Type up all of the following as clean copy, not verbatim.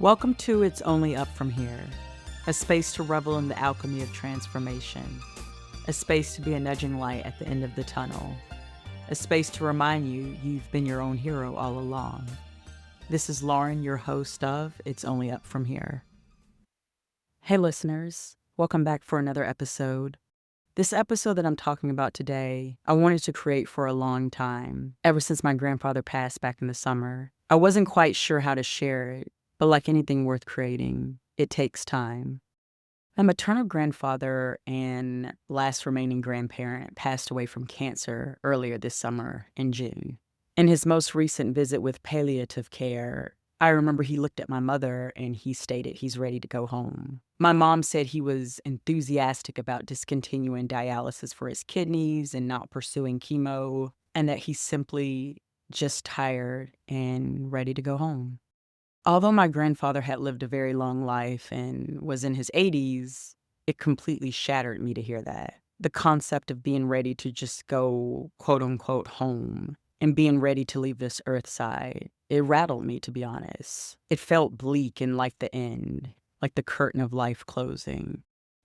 Welcome to It's Only Up From Here, a space to revel in the alchemy of transformation, a space to be a nudging light at the end of the tunnel, a space to remind you you've been your own hero all along. This is Lauren, your host of It's Only Up From Here. Hey listeners, welcome back for another episode. This episode that I'm talking about today, I wanted to create for a long time, ever since my grandfather passed back in the summer. I wasn't quite sure how to share it, but like anything worth creating, it takes time. My maternal grandfather and last remaining grandparent passed away from cancer earlier this summer in June. In his most recent visit with palliative care, I remember he looked at my mother and he stated he's ready to go home. My mom said he was enthusiastic about discontinuing dialysis for his kidneys and not pursuing chemo, and that he's simply just tired and ready to go home. Although my grandfather had lived a very long life and was in his 80s, it completely shattered me to hear that. The concept of being ready to just go, quote unquote, home and being ready to leave this earth side, it rattled me, to be honest. It felt bleak and like the end, like the curtain of life closing.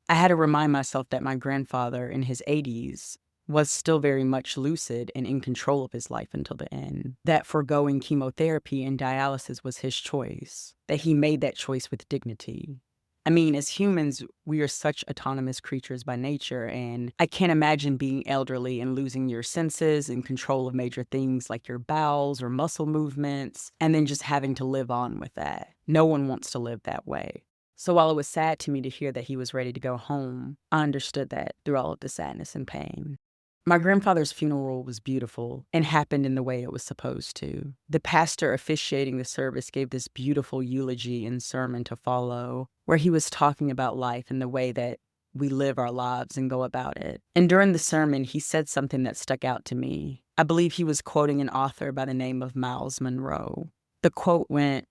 I had to remind myself that my grandfather in his 80s was still very much lucid and in control of his life until the end, that foregoing chemotherapy and dialysis was his choice, that he made that choice with dignity. I mean, as humans, we are such autonomous creatures by nature, and I can't imagine being elderly and losing your senses and control of major things like your bowels or muscle movements, and then just having to live on with that. No one wants to live that way. So while it was sad to me to hear that he was ready to go home, I understood that through all of the sadness and pain. My grandfather's funeral was beautiful and happened in the way it was supposed to. The pastor officiating the service gave this beautiful eulogy and sermon to follow, where he was talking about life and the way that we live our lives and go about it. And during the sermon, he said something that stuck out to me. I believe he was quoting an author by the name of Miles Monroe. The quote went,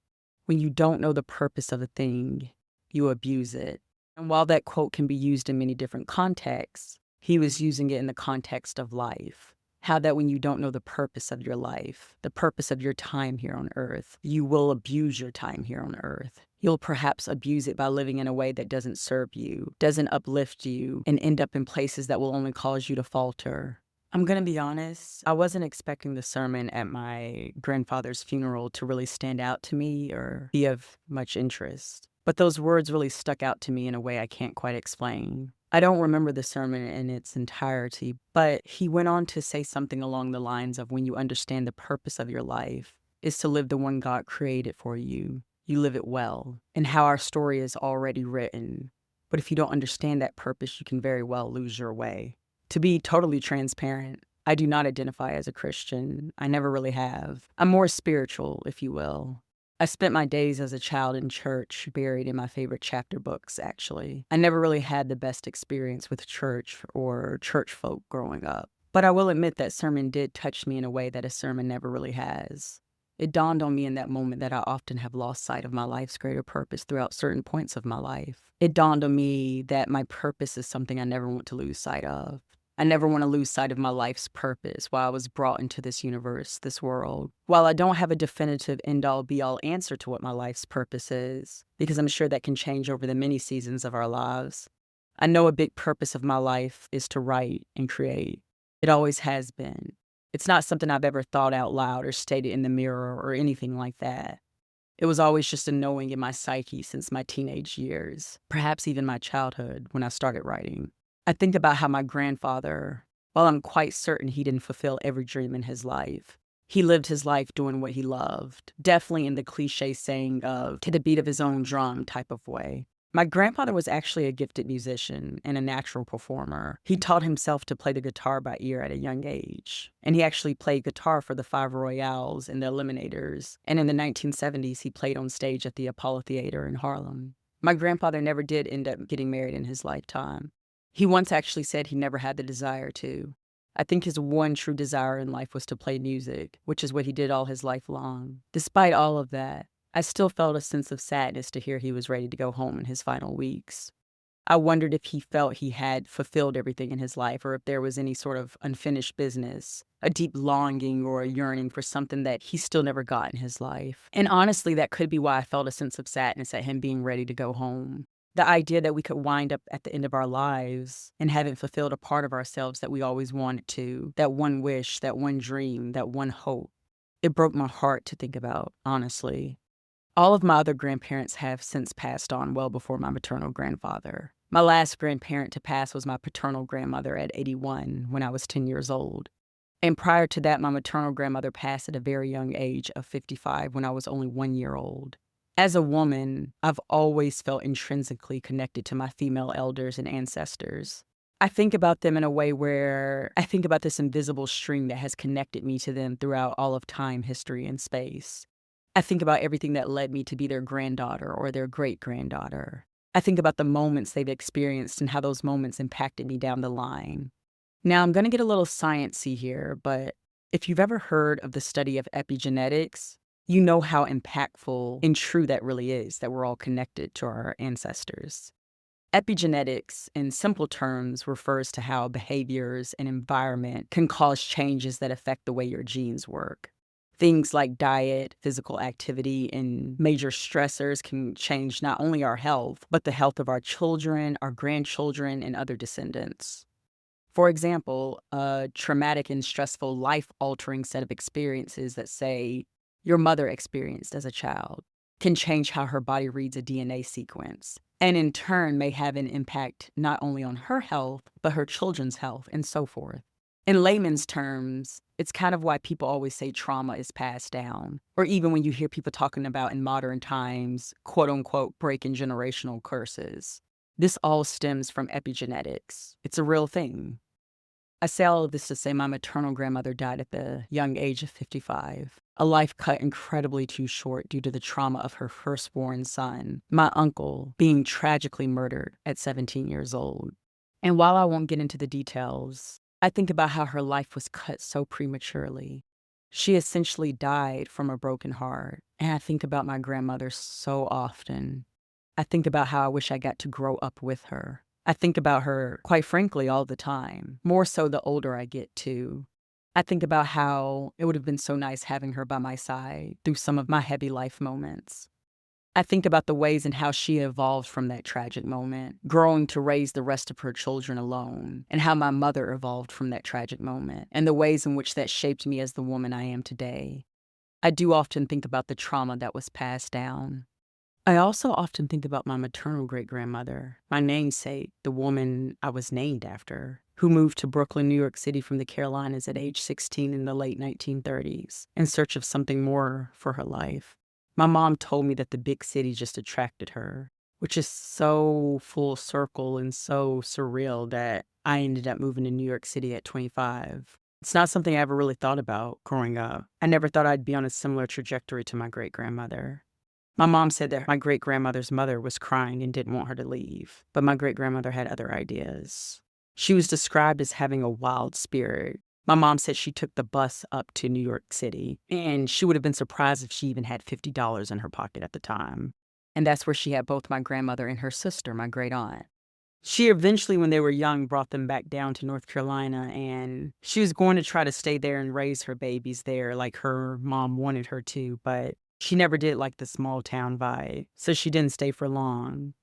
"When you don't know the purpose of a thing, you abuse it." And while that quote can be used in many different contexts, he was using it in the context of life. How that when you don't know the purpose of your life, the purpose of your time here on earth, you will abuse your time here on earth. You'll perhaps abuse it by living in a way that doesn't serve you, doesn't uplift you, and end up in places that will only cause you to falter. I'm gonna be honest, I wasn't expecting the sermon at my grandfather's funeral to really stand out to me or be of much interest. But those words really stuck out to me in a way I can't quite explain. I don't remember the sermon in its entirety, but he went on to say something along the lines of when you understand the purpose of your life is to live the one God created for you. You live it well, and how our story is already written. But if you don't understand that purpose, you can very well lose your way. To be totally transparent, I do not identify as a Christian. I never really have. I'm more spiritual, if you will. I spent my days as a child in church, buried in my favorite chapter books, actually. I never really had the best experience with church or church folk growing up. But I will admit that sermon did touch me in a way that a sermon never really has. It dawned on me in that moment that I often have lost sight of my life's greater purpose throughout certain points of my life. It dawned on me that my purpose is something I never want to lose sight of. I never want to lose sight of my life's purpose while I was brought into this universe, this world. While I don't have a definitive end-all be-all answer to what my life's purpose is, because I'm sure that can change over the many seasons of our lives, I know a big purpose of my life is to write and create. It always has been. It's not something I've ever thought out loud or stated in the mirror or anything like that. It was always just a knowing in my psyche since my teenage years, perhaps even my childhood when I started writing. I think about how my grandfather, while I'm quite certain he didn't fulfill every dream in his life, he lived his life doing what he loved, definitely in the cliche saying of to the beat of his own drum type of way. My grandfather was actually a gifted musician and a natural performer. He taught himself to play the guitar by ear at a young age, and he actually played guitar for the Five Royales and the Eliminators, and in the 1970s he played on stage at the Apollo Theater in Harlem. My grandfather never did end up getting married in his lifetime. He once actually said he never had the desire to. I think his one true desire in life was to play music, which is what he did all his life long. Despite all of that, I still felt a sense of sadness to hear he was ready to go home in his final weeks. I wondered if he felt he had fulfilled everything in his life or if there was any sort of unfinished business, a deep longing or a yearning for something that he still never got in his life. And honestly, that could be why I felt a sense of sadness at him being ready to go home. The idea that we could wind up at the end of our lives and haven't fulfilled a part of ourselves that we always wanted to, that one wish, that one dream, that one hope. It broke my heart to think about, honestly. All of my other grandparents have since passed on well before my maternal grandfather. My last grandparent to pass was my paternal grandmother at 81 when I was 10 years old. And prior to that, my maternal grandmother passed at a very young age of 55 when I was only 1 year old. As a woman, I've always felt intrinsically connected to my female elders and ancestors. I think about them in a way where I think about this invisible string that has connected me to them throughout all of time, history, and space. I think about everything that led me to be their granddaughter or their great-granddaughter. I think about the moments they've experienced and how those moments impacted me down the line. Now, I'm going to get a little sciencey here, but if you've ever heard of the study of epigenetics, you know how impactful and true that really is, that we're all connected to our ancestors. Epigenetics, in simple terms, refers to how behaviors and environment can cause changes that affect the way your genes work. Things like diet, physical activity, and major stressors can change not only our health, but the health of our children, our grandchildren, and other descendants. For example, a traumatic and stressful life-altering set of experiences that, say, your mother experienced as a child can change how her body reads a DNA sequence, and in turn may have an impact not only on her health, but her children's health, and so forth. In layman's terms, it's kind of why people always say trauma is passed down, or even when you hear people talking about in modern times, quote unquote, breaking generational curses. This all stems from epigenetics. It's a real thing. I say all of this to say my maternal grandmother died at the young age of 55, a life cut incredibly too short due to the trauma of her firstborn son, my uncle, being tragically murdered at 17 years old. And while I won't get into the details, I think about how her life was cut so prematurely. She essentially died from a broken heart, and I think about my grandmother so often. I think about how I wish I got to grow up with her. I think about her, quite frankly, all the time, more so the older I get, too. I think about how it would have been so nice having her by my side through some of my heavy life moments. I think about the ways and how she evolved from that tragic moment, growing to raise the rest of her children alone, and how my mother evolved from that tragic moment, and the ways in which that shaped me as the woman I am today. I do often think about the trauma that was passed down. I also often think about my maternal great-grandmother, my namesake, the woman I was named after, who moved to Brooklyn, New York City from the Carolinas at age 16 in the late 1930s, in search of something more for her life. My mom told me that the big city just attracted her, which is so full circle and so surreal that I ended up moving to New York City at 25. It's not something I ever really thought about growing up. I never thought I'd be on a similar trajectory to my great-grandmother. My mom said that my great-grandmother's mother was crying and didn't want her to leave, but my great-grandmother had other ideas. She was described as having a wild spirit. My mom said she took the bus up to New York City, and she would have been surprised if she even had $50 in her pocket at the time. And that's where she had both my grandmother and her sister, my great-aunt. She eventually, when they were young, brought them back down to North Carolina, and she was going to try to stay there and raise her babies there like her mom wanted her to, but she never did like the small town vibe, so she didn't stay for long.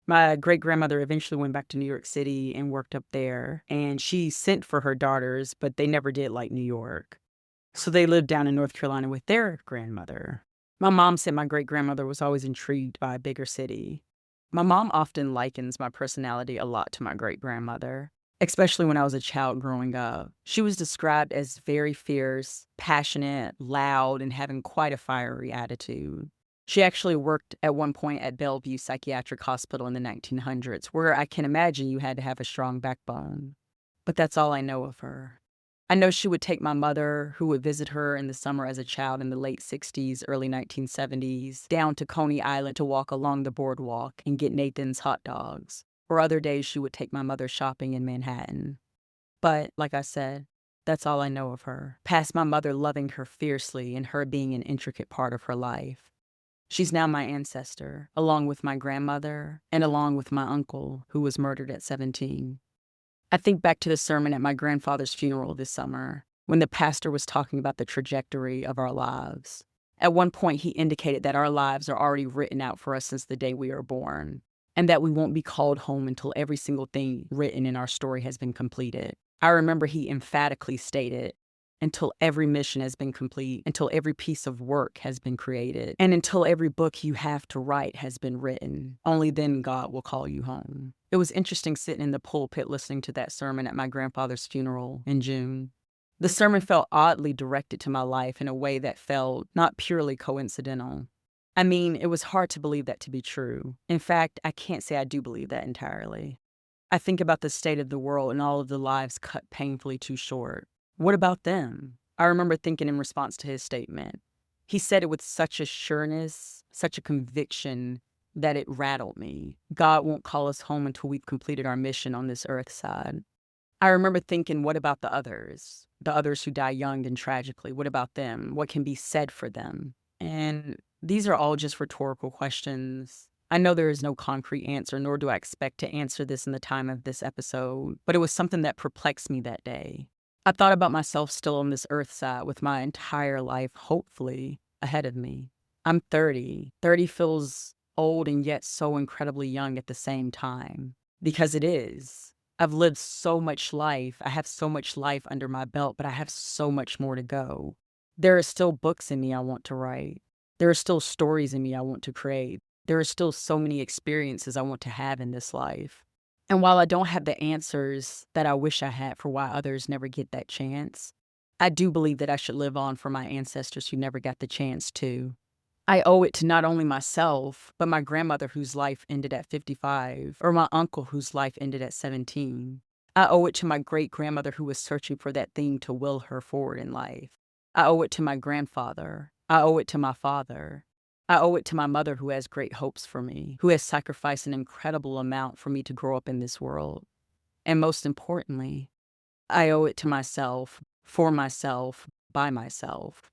My great-grandmother eventually went back to New York City and worked up there, and she sent for her daughters, but they never did like New York. So they lived down in North Carolina with their grandmother. My mom said my great-grandmother was always intrigued by a bigger city. My mom often likens my personality a lot to my great-grandmother, especially when I was a child growing up. She was described as very fierce, passionate, loud, and having quite a fiery attitude. She actually worked at one point at Bellevue Psychiatric Hospital in the 1900s, where I can imagine you had to have a strong backbone. But that's all I know of her. I know she would take my mother, who would visit her in the summer as a child in the late 60s, early 1970s, down to Coney Island to walk along the boardwalk and get Nathan's hot dogs. Or other days she would take my mother shopping in Manhattan. But, like I said, that's all I know of her, past my mother loving her fiercely and her being an intricate part of her life. She's now my ancestor, along with my grandmother and along with my uncle, who was murdered at 17. I think back to the sermon at my grandfather's funeral this summer, when the pastor was talking about the trajectory of our lives. At one point, he indicated that our lives are already written out for us since the day we are born, and that we won't be called home until every single thing written in our story has been completed. I remember he emphatically stated, until every mission has been complete, until every piece of work has been created, and until every book you have to write has been written, only then God will call you home. It was interesting sitting in the pulpit listening to that sermon at my grandfather's funeral in June. The sermon felt oddly directed to my life in a way that felt not purely coincidental. I mean, it was hard to believe that to be true. In fact, I can't say I do believe that entirely. I think about the state of the world and all of the lives cut painfully too short. What about them? I remember thinking in response to his statement. He said it with such a sureness, such a conviction, that it rattled me. God won't call us home until we've completed our mission on this earth side. I remember thinking, what about the others? The others who die young and tragically. What about them? What can be said for them? And these are all just rhetorical questions. I know there is no concrete answer, nor do I expect to answer this in the time of this episode, but it was something that perplexed me that day. I thought about myself still on this earth side with my entire life, hopefully, ahead of me. I'm 30. 30 feels old and yet so incredibly young at the same time. Because it is. I've lived so much life. I have so much life under my belt, but I have so much more to go. There are still books in me I want to write. There are still stories in me I want to create. There are still so many experiences I want to have in this life. And while I don't have the answers that I wish I had for why others never get that chance, I do believe that I should live on for my ancestors who never got the chance to. I owe it to not only myself, but my grandmother whose life ended at 55, or my uncle whose life ended at 17. I owe it to my great-grandmother who was searching for that thing to will her forward in life. I owe it to my grandfather. I owe it to my father. I owe it to my mother who has great hopes for me, who has sacrificed an incredible amount for me to grow up in this world. And most importantly, I owe it to myself, for myself, by myself.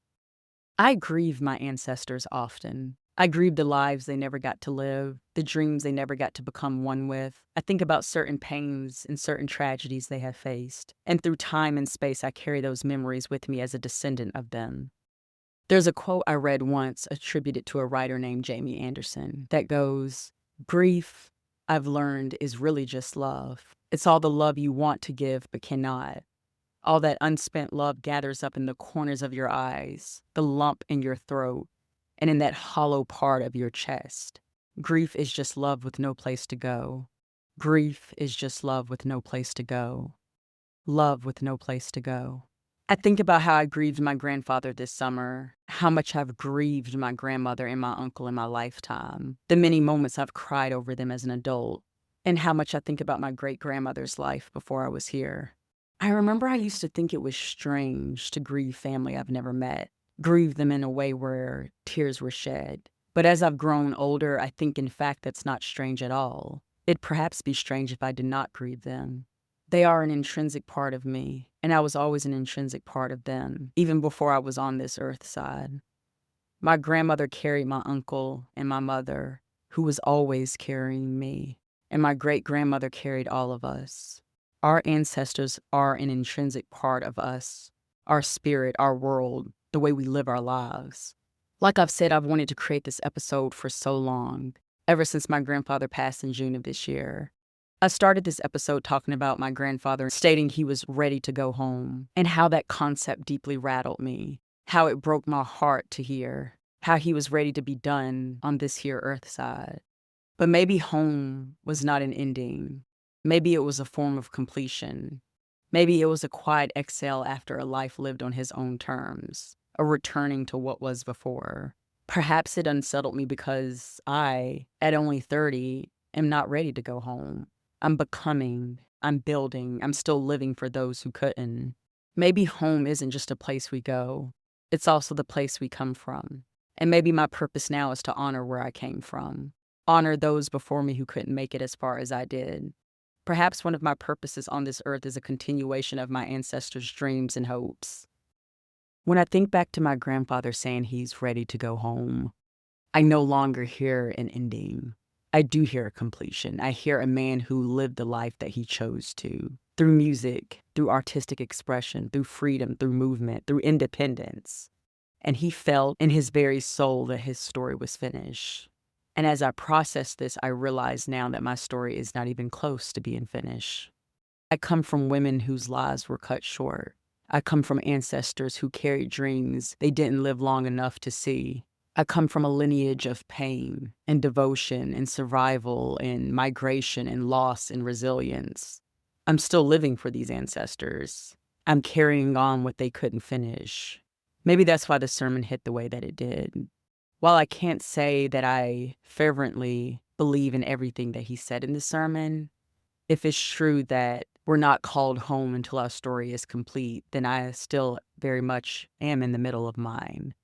I grieve my ancestors often. I grieve the lives they never got to live, the dreams they never got to become one with. I think about certain pains and certain tragedies they have faced, and through time and space I carry those memories with me as a descendant of them. There's a quote I read once attributed to a writer named Jamie Anderson that goes, "Grief, I've learned, is really just love. It's all the love you want to give but cannot. All that unspent love gathers up in the corners of your eyes, the lump in your throat, and in that hollow part of your chest. Grief is just love with no place to go. Grief is just love with no place to go. Love with no place to go." I think about how I grieved my grandfather this summer, how much I've grieved my grandmother and my uncle in my lifetime, the many moments I've cried over them as an adult, and how much I think about my great-grandmother's life before I was here. I remember I used to think it was strange to grieve family I've never met, grieve them in a way where tears were shed. But as I've grown older, I think in fact that's not strange at all. It'd perhaps be strange if I did not grieve them. They are an intrinsic part of me, and I was always an intrinsic part of them, even before I was on this earth side. My grandmother carried my uncle and my mother, who was always carrying me, and my great-grandmother carried all of us. Our ancestors are an intrinsic part of us, our spirit, our world, the way we live our lives. Like I've said, I've wanted to create this episode for so long, ever since my grandfather passed in June of this year. I started this episode talking about my grandfather stating he was ready to go home, and how that concept deeply rattled me, how it broke my heart to hear, how he was ready to be done on this here earth side. But maybe home was not an ending. Maybe it was a form of completion. Maybe it was a quiet exhale after a life lived on his own terms, a returning to what was before. Perhaps it unsettled me because I, at only 30, am not ready to go home. I'm becoming, I'm building, I'm still living for those who couldn't. Maybe home isn't just a place we go, it's also the place we come from. And maybe my purpose now is to honor where I came from, honor those before me who couldn't make it as far as I did. Perhaps one of my purposes on this earth is a continuation of my ancestors' dreams and hopes. When I think back to my grandfather saying he's ready to go home, I no longer hear an ending. I do hear a completion. I hear a man who lived the life that he chose to. Through music, through artistic expression, through freedom, through movement, through independence. And he felt in his very soul that his story was finished. And as I process this, I realize now that my story is not even close to being finished. I come from women whose lives were cut short. I come from ancestors who carried dreams they didn't live long enough to see. I come from a lineage of pain and devotion and survival and migration and loss and resilience. I'm still living for these ancestors. I'm carrying on what they couldn't finish. Maybe that's why the sermon hit the way that it did. While I can't say that I fervently believe in everything that he said in the sermon, if it's true that we're not called home until our story is complete, then I still very much am in the middle of mine.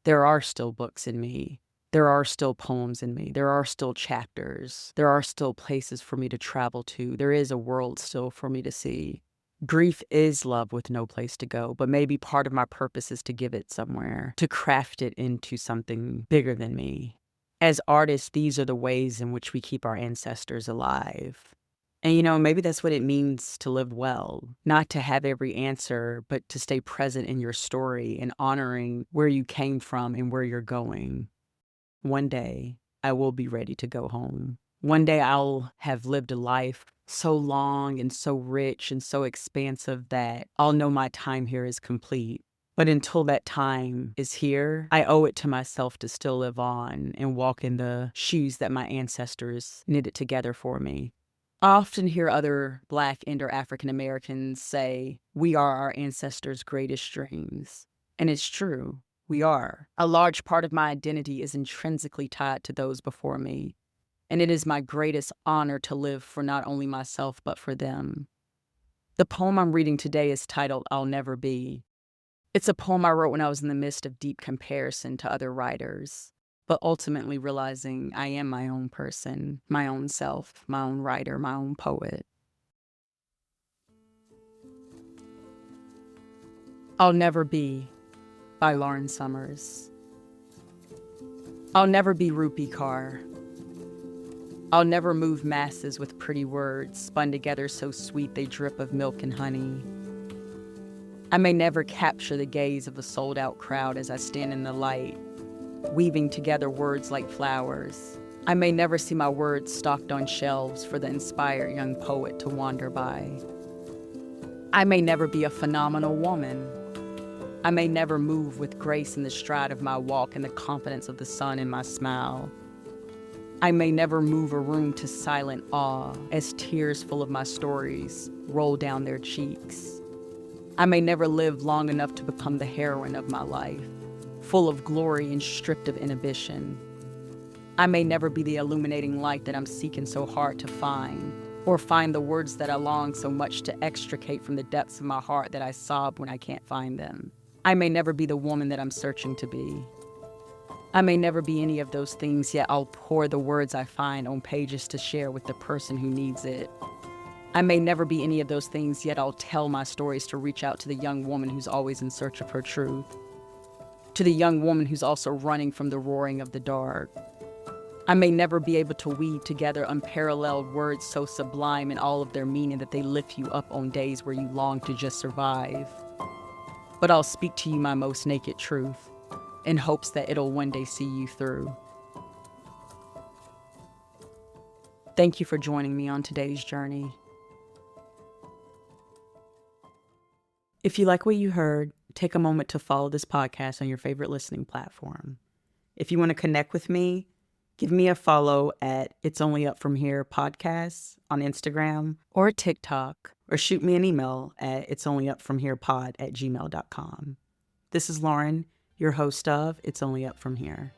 There are still books in me. There are still poems in me. There are still chapters. There are still places for me to travel to. There is a world still for me to see. Grief is love with no place to go, but maybe part of my purpose is to give it somewhere, to craft it into something bigger than me. As artists, these are the ways in which we keep our ancestors alive. And maybe that's what it means to live well, not to have every answer, but to stay present in your story and honoring where you came from and where you're going. One day, I will be ready to go home. One day I'll have lived a life so long and so rich and so expansive that I'll know my time here is complete. But until that time is here, I owe it to myself to still live on and walk in the shoes that my ancestors knitted together for me. I often hear other Black and/or African Americans say, we are our ancestors' greatest dreams. And it's true, we are. A large part of my identity is intrinsically tied to those before me. And it is my greatest honor to live for not only myself, but for them. The poem I'm reading today is titled, I'll Never Be. It's a poem I wrote when I was in the midst of deep comparison to other writers, but ultimately realizing I am my own person, my own self, my own writer, my own poet. I'll Never Be by Lauren Summers. I'll never be Rupi Kaur. I'll never move masses with pretty words spun together so sweet they drip of milk and honey. I may never capture the gaze of a sold-out crowd as I stand in the light, weaving together words like flowers. I may never see my words stocked on shelves for the inspired young poet to wander by. I may never be a phenomenal woman. I may never move with grace in the stride of my walk and the confidence of the sun in my smile. I may never move a room to silent awe as tears full of my stories roll down their cheeks. I may never live long enough to become the heroine of my life, full of glory and stripped of inhibition. I may never be the illuminating light that I'm seeking so hard to find, or find the words that I long so much to extricate from the depths of my heart that I sob when I can't find them. I may never be the woman that I'm searching to be. I may never be any of those things, yet I'll pour the words I find on pages to share with the person who needs it. I may never be any of those things, yet I'll tell my stories to reach out to the young woman who's always in search of her truth. To the young woman who's also running from the roaring of the dark. I may never be able to weave together unparalleled words so sublime in all of their meaning that they lift you up on days where you long to just survive. But I'll speak to you my most naked truth, in hopes that it'll one day see you through. Thank you for joining me on today's journey. If you like what you heard, take a moment to follow this podcast on your favorite listening platform. If you want to connect with me, give me a follow at It's Only Up From Here podcast on Instagram or TikTok, or shoot me an email at itsonlyupfromherepod@gmail.com. This is Lauren, your host of It's Only Up From Here.